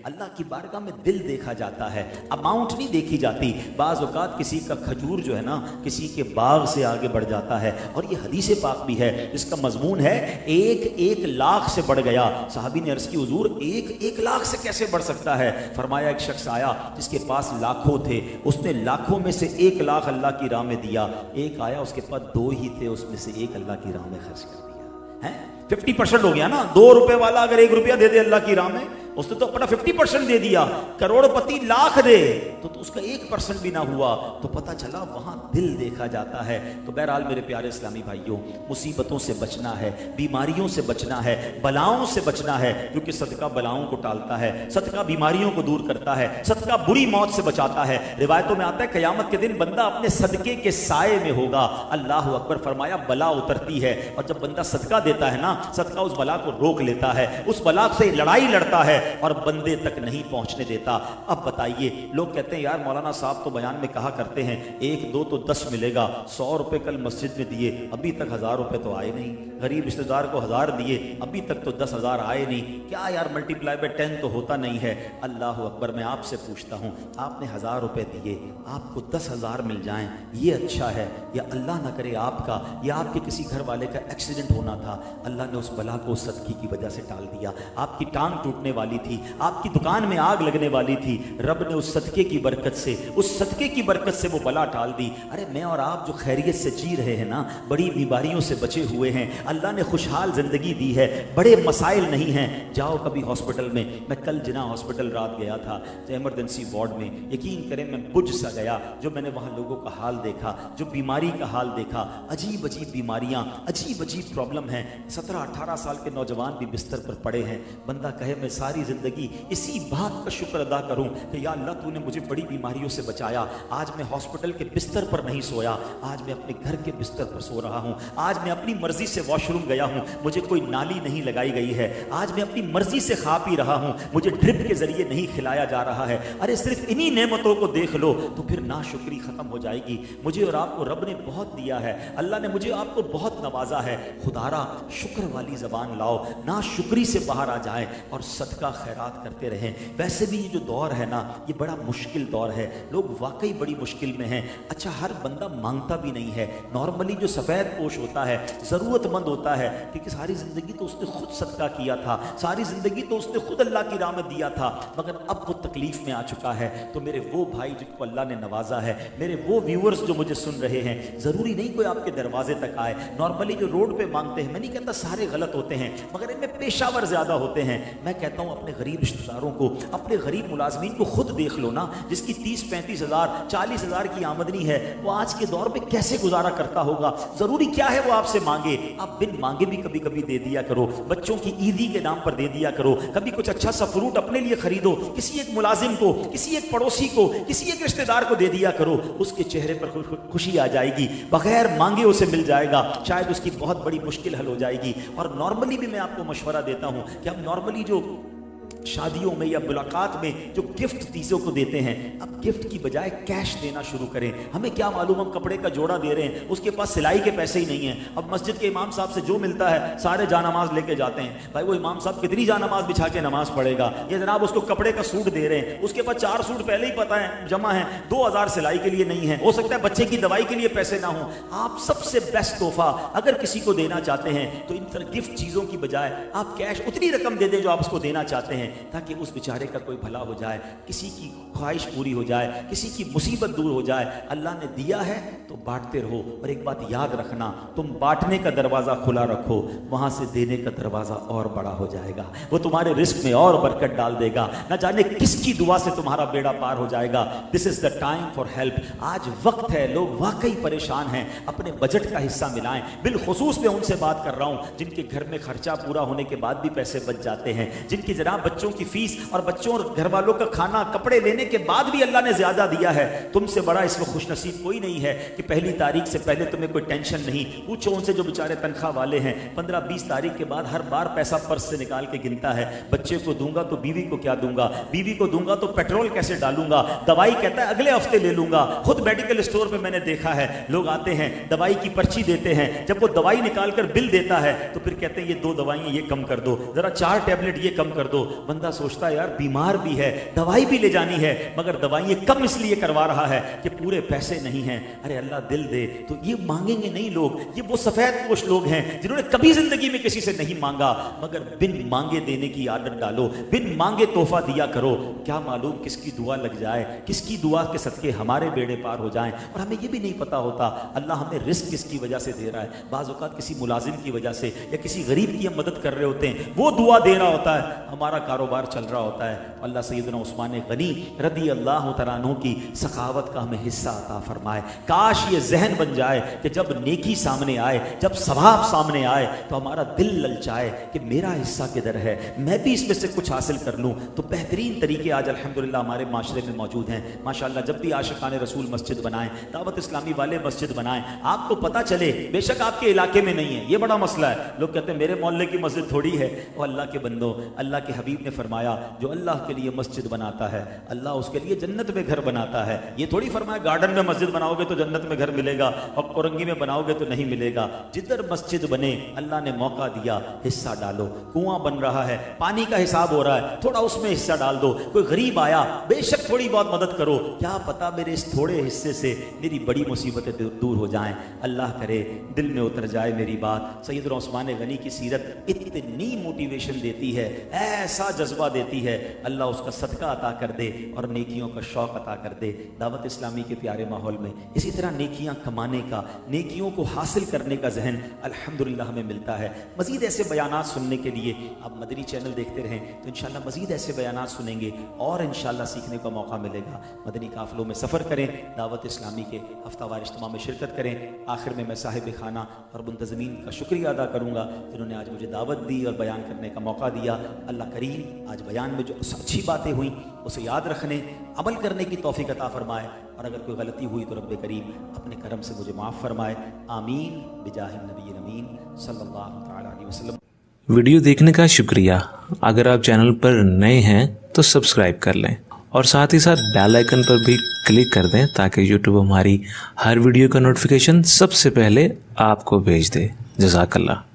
اللہ کی بارگاہ میں دل دیکھا جاتا ہے، اماؤنٹ نہیں دیکھی جاتی۔ بعض اوقات کسی کا کھجور جو ہے نا کسی کے باغ سے آگے بڑھ جاتا ہے، اور یہ حدیث پاک بھی ہے جس کا مضمون ہے ایک لاکھ سے بڑھ گیا۔ صحابی نے عرض کی حضور ایک لاکھ سے کیسے بڑھ سکتا ہے؟ فرمایا ایک شخص آیا جس کے پاس لاکھوں تھے، اس نے لاکھوں میں سے 1 لاکھ اللہ کی راہ میں دیا، ایک آیا اس کے پاس 2 ہی تھے، اس میں سے 1 اللہ کی راہ میں خرچ کر دیا ہے۔ 50% ہو گیا نا۔ 2 روپے والا اگر 1 روپیہ دے دے اللہ کی راہ میں، اس نے تو اپنا 50% دے دیا۔ کروڑ پتی لاکھ دے تو اس کا 1% بھی نہ ہوا، تو پتہ چلا وہاں دل دیکھا جاتا ہے۔ تو بہرحال میرے پیارے اسلامی بھائیوں، مصیبتوں سے بچنا ہے، بیماریوں سے بچنا ہے، بلاؤں سے بچنا ہے، کیونکہ صدقہ بلاؤں کو ٹالتا ہے، صدقہ بیماریوں کو دور کرتا ہے، صدقہ بری موت سے بچاتا ہے۔ روایتوں میں آتا ہے قیامت کے دن بندہ اپنے صدقے کے سائے میں ہوگا۔ اللہ اکبر، فرمایا بلا اترتی ہے، اور جب بندہ صدقہ دیتا ہے نا، صدقہ اس بلا کو روک لیتا ہے، اس بلا سے لڑائی لڑتا ہے اور بندے تک نہیں پہنچنے دیتا۔ اب بتائیے، لوگ کہتے ہیں یار مولانا صاحب تو بیان میں کہا کرتے ہیں 1 2 تو 10 ملے گا، 100 روپے کل مسجد میں دیے ابھی تک 1000 روپے تو آئے نہیں، غریب رشتہ دار کو 1000 دیے ابھی تک تو 10,000 آئے نہیں، کیا یار ملٹیپلائی بائی 10 تو ہوتا نہیں ہے۔ اللہ اکبر، میں آپ سے پوچھتا ہوں، آپ نے 1000 روپے دیے، آپ کو 10,000 مل جائیں، یہ اچھا ہے، یا اللہ نہ کرے آپ کا یا آپ کے کسی گھر والے کا ایکسیڈنٹ ہونا تھا، اللہ نے اس بلا کو صدقے کی وجہ سے ٹال دیا، آپ کی ٹانگ ٹوٹنے والی تھی، آپ کی دکان میں آگ لگنے والی تھی، رب نے اس صدقے کی برکت سے، اس صدقے کی برکت سے وہ بلا ٹال دی۔ ارے میں اور آپ جو خیریت سے جی رہے ہیں نا، بڑی بیماریوں سے بچے ہوئے ہیں، اللہ نے خوشحال زندگی دی ہے، بڑے مسائل نہیں ہیں۔ جاؤ کبھی ہاسپٹل میں، میں کل جنا ہاسپٹل رات گیا تھا ایمرجنسی وارڈ میں، یقین کریں میں بجھ سا گیا جو میں نے وہاں لوگوں کا حال دیکھا، جو بیماری کا حال دیکھا، عجیب عجیب بیماریاں، عجیب عجیب پرابلم ہیں، 17-18 سال کے نوجوان بھی بستر پر پڑے ہیں۔ بندہ کہے میں ساری زندگی اسی بات کا شکر ادا کروں کہ یا اللہ تو نے مجھے بڑی بیماریوں سے بچایا، آج میں ہاسپٹل کے بستر پر نہیں سویا، آج میں اپنے گھر کے بستر پر سو رہا ہوں، آج میں اپنی مرضی سے واش روم گیا ہوں، مجھے کوئی نالی نہیں لگائی گئی ہے، آج میں اپنی مرضی سے کھا پی رہا ہوں، مجھے ڈرپ کے ذریعے نہیں کھلایا جا رہا ہے۔ ارے صرف انہی نعمتوں کو دیکھ لو تو پھر ناشکری ختم ہو جائے گی۔ مجھے اور آپ کو رب نے بہت دیا ہے، اللہ نے مجھے آپ کو بہت نوازا ہے، خدارا شکر والی زبان لاؤ، ناشکری سے باہر آ جائیں اور صدقہ خیرات کرتے رہیں۔ ویسے بھی یہ جو دور ہے نا، یہ بڑا مشکل دور ہے، لوگ واقعی بڑی مشکل میں ہیں۔ اچھا ہر بندہ مانگتا بھی نہیں ہے، نارملی جو سفید پوش ہوتا ہے، ضرورت مند ہوتا ہے، کیونکہ ساری زندگی تو اس نے خود صدقہ کیا تھا، ساری زندگی تو اس نے خود اللہ کی راہ میں دیا تھا، مگر اب وہ تکلیف میں آ چکا ہے۔ تو میرے وہ بھائی جن کو اللہ نے نوازا ہے، میرے وہ ویورز جو مجھے سن رہے ہیں، ضروری نہیں کوئی آپ کے دروازے تک آئے، نارملی جو روڈ پہ مانگتے ہیں، میں نہیں کہتا سارے غلط ہوتے ہیں، مگر ان میں پیشہ ور زیادہ ہوتے ہیں۔ میں کہتا ہوں اپنے غریب رشتہ داروں کو، اپنے غریب ملازمین کو خود دیکھ لو نا، جس کی 30-35 ہزار 40 ہزار کی آمدنی ہے، وہ آج کے دور میں کیسے گزارا کرتا ہوگا؟ ضروری کیا ہے وہ آپ سے مانگے؟ آپ بن مانگے بھی کبھی کبھی دے دیا کرو، بچوں کی عیدی کے نام پر دے دیا کرو، کبھی کچھ اچھا سا فروٹ اپنے لیے خریدو، کسی ایک ملازم کو، کسی ایک پڑوسی کو، کسی ایک رشتہ دار کو دے دیا کرو، اس کے چہرے پر خوشی آ جائے گی، بغیر مانگے اسے مل جائے گا، شاید اس کی بہت بڑی مشکل حل ہو جائے گی۔ اور نارملی بھی میں آپ کو مشورہ دیتا ہوں کہ ہم نارملی جو شادیوں میں یا ملاقات میں جو گفٹ چیزوں کو دیتے ہیں، اب گفٹ کی بجائے کیش دینا شروع کریں۔ ہمیں کیا معلوم ہم کپڑے کا جوڑا دے رہے ہیں، اس کے پاس سلائی کے پیسے ہی نہیں ہیں، اب مسجد کے امام صاحب سے جو ملتا ہے سارے جا نماز لے کے جاتے ہیں۔ بھائی وہ امام صاحب کتنی جا نماز بچھا کے نماز پڑھے گا؟ یہ جناب اس کو کپڑے کا سوٹ دے رہے ہیں، اس کے پاس 4 سوٹ پہلے ہی پتہ ہے جمع ہیں، 2000 سلائی کے لیے نہیں ہے، ہو سکتا ہے بچے کی دوائی کے لیے پیسے نہ ہوں۔ آپ سب سے بیسٹ تحفہ اگر کسی کو دینا چاہتے ہیں تو ان طرح گفٹ چیزوں کی بجائے آپ کیش اتنی رقم دے دیں جو آپ اس کو دینا چاہتے ہیں، تاکہ اس بیچارے کا کوئی بھلا ہو جائے، کسی کی خواہش پوری ہو جائے، کسی کی مصیبت دور ہو جائے۔ اللہ نے دیا ہے تو بانٹتے رہو، اور ایک بات یاد رکھنا، تم بانٹنے کا دروازہ کھلا رکھو، وہاں سے دینے کا دروازہ اور بڑا ہو جائے گا، وہ تمہارے رزق میں اور برکت ڈال دے گا، نہ جانے کس کی دعا سے تمہارا بیڑا پار ہو جائے گا۔ دس از دا ٹائم فار ہیلپ۔ آج وقت ہے، لوگ واقعی پریشان ہیں، اپنے بجٹ کا حصہ ملائیں۔ بالخصوص میں ان سے بات کر رہا ہوں جن کے گھر میں خرچہ پورا ہونے کے بعد بھی پیسے بچ جاتے ہیں، جن کی جناب بچوں کی فیس اور بچوں اور گھر والوں کا کھانا کپڑے لینے کے بعد بھی اللہ نے زیادہ دیا ہے۔ تم سے بڑا اس وقت خوش نصیب کوئی نہیں ہے کہ پہلی تاریخ سے پہلے تمہیں کوئی ٹینشن نہیں۔ پوچھو ان سے جو بیچارے تنخواہ والے ہیں، 15-20 تاریخ کے بعد ہر بار پیسہ پرس سے نکال کے گنتا ہے، بچے کو دوں گا تو بیوی کو کیا دوں گا، بیوی کو دوں گا تو پیٹرول کیسے ڈالوں گا، دوائی کہتا ہے اگلے ہفتے لے لوں گا۔ خود میڈیکل اسٹور پہ میں نے دیکھا ہے، لوگ آتے ہیں دوائی کی پرچی دیتے ہیں، جب وہ دوائی نکال کر بل دیتا ہے تو پھر کہتے ہیں یہ 2 دوائیں یہ کم کر دو، ذرا 4 ٹیبلٹ یہ کم کر دو۔ بندہ سوچتا ہے یار بیمار بھی ہے, دوائی بھی لے جانی ہے, مگر دوائیں کم اس لیے کروا رہا ہے کہ پورے پیسے نہیں ہیں. ارے اللہ دل دے تو یہ مانگیں گے نہیں لوگ. یہ وہ سفید پوش لوگ ہیں جنہوں نے کبھی زندگی میں کسی سے نہیں مانگا, مگر بن مانگے دینے کی عادت ڈالو, بن مانگے تحفہ دیا کرو. کیا معلوم کس کی دعا لگ جائے, کس کی دعا کے صدقے ہمارے بیڑے پار ہو جائیں. اور ہمیں یہ بھی نہیں پتا ہوتا اللہ ہمیں رزق کس کی وجہ سے دے رہا ہے. بعض اوقات کسی ملازم کی وجہ سے یا کسی غریب کی ہم مدد کر رہے ہوتے ہیں, وہ دعا دے رہا ہوتا ہے, ہمارا کاروبار چل رہا ہوتا ہے. اللہ سیدنا عثمان غنی رضی اللہ تعالیٰ عنہ کی سخاوت کا ہمیں حصہ عطا فرمائے. کاش یہ ذہن بن جائے کہ جب نیکی سامنے آئے, جب ثواب سامنے آئے تو ہمارا دل للچائے کہ میرا حصہ کدھر ہے, میں بھی اس میں سے کچھ حاصل کر لوں. تو بہترین طریقے آج الحمدللہ ہمارے معاشرے میں موجود ہیں ماشاءاللہ. جب بھی عاشقان رسول مسجد بنائیں, دعوت اسلامی والے مسجد بنائیں, آپ کو پتہ چلے بے شک آپ کے علاقے میں نہیں ہے, یہ بڑا مسئلہ ہے. لوگ کہتے ہیں میرے محلے کی مسجد تھوڑی ہے. وہ اللہ کے بندو, اللہ کے حبیب نے فرمایا جو اللہ کے لیے مسجد بناتا ہے اللہ اس کے لیے جنت میں گھر بناتا ہے. یہ تھوڑی فرمایا گارڈن میں مسجد بناؤ گے تو جنت میں گھر ملے گا اور اورنگی میں بناؤ گے تو نہیں ملے گا. جدھر مسجد بنے اللہ نے موقع دیا حصہ ڈالو. کنواں بن رہا ہے, پانی کا حساب ہو رہا ہے, تھوڑا اس میں حصہ ڈال دو. کوئی غریب آیا, بے شک تھوڑی بہت مدد کرو. کیا پتا میرے اس تھوڑے حصے سے میری بڑی مصیبتیں دور ہو جائیں. اللہ کرے دل میں اتر جائے میری بات. سیدنا عثمان غنی کی سیرت اتنی موٹیویشن دیتی ہے, ایسا جذبہ دیتی ہے, اللہ اس کا صدقہ عطا کر دے اور نیکیوں کا شوق عطا کر دے. دعوت اسلامی کے پیارے ماحول میں اسی طرح نیکیاں کمانے کا, نیکیوں کو حاصل کرنے کا ذہن الحمدللہ ہمیں ملتا ہے. مزید ایسے بیانات سننے کے لیے آپ مدنی چینل دیکھتے رہیں تو انشاءاللہ مزید ایسے بیانات سنیں گے اور انشاءاللہ سیکھنے کا موقع ملے گا. مدنی قافلوں میں سفر کریں, دعوت اسلامی کے ہفتہ وار اجتماع میں شرکت کریں. آخر میں صاحب خانہ اور منتظمین کا شکریہ ادا کروں گا جنہوں نے آج مجھے دعوت دی اور بیان کرنے کا موقع دیا. اللہ کریم آج بیان میں جو اچھی باتیں ہوئیں اسے یاد رکھنے, عمل کرنے کی توفیق عطا فرمائے, اور اگر کوئی غلطی ہوئی تو رب کریم اپنے کرم سے مجھے معاف فرمائے. آمین بجاہ النبی الامین صلی اللہ تعالی علیہ وسلم. ویڈیو دیکھنے کا شکریہ. اگر آپ چینل پر نئے ہیں تو سبسکرائب کر لیں اور ساتھ ہی ساتھ بیل آئیکن پر بھی کلک کر دیں تاکہ یوٹیوب ہماری ہر ویڈیو کا نوٹیفیکیشن سب سے پہلے آپ کو بھیج دے. جزاک اللہ.